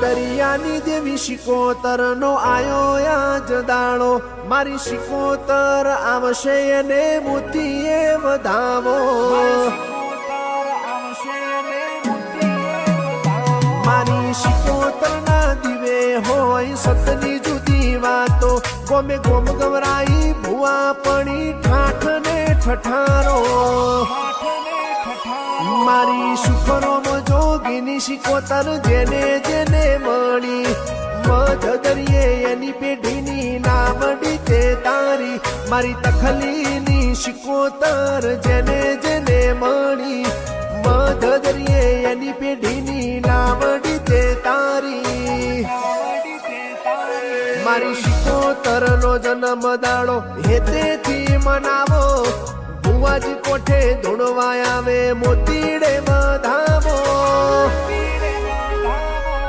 દરિયાની દેવી શિકોતર નો આયો આજ દાડો મારી શિકોતર આવશે એને મોતીએ વધાવો મારી શિકોતર ના દિવે હોય સતની જુદી વાતો ગોમે ગોમ ગવરાઈ ભુવા પડી ઠાઠ ને ઠઠારો મારી શુકરો જોગીની શિકોતર જેને જેને મળી મધ દરિયે એની પેઢીની નામડી તે તારી મારી તખલીની શિકોતર જેને જેને મળી મધ દરિયે એની પેઢીની નામડી તે તારી મારી શિકોતર નો જન્મ દાડો હેતેથી મનાવો ભુવાજી કોઠે ધૂણવા આવે મોતીડે વધાવો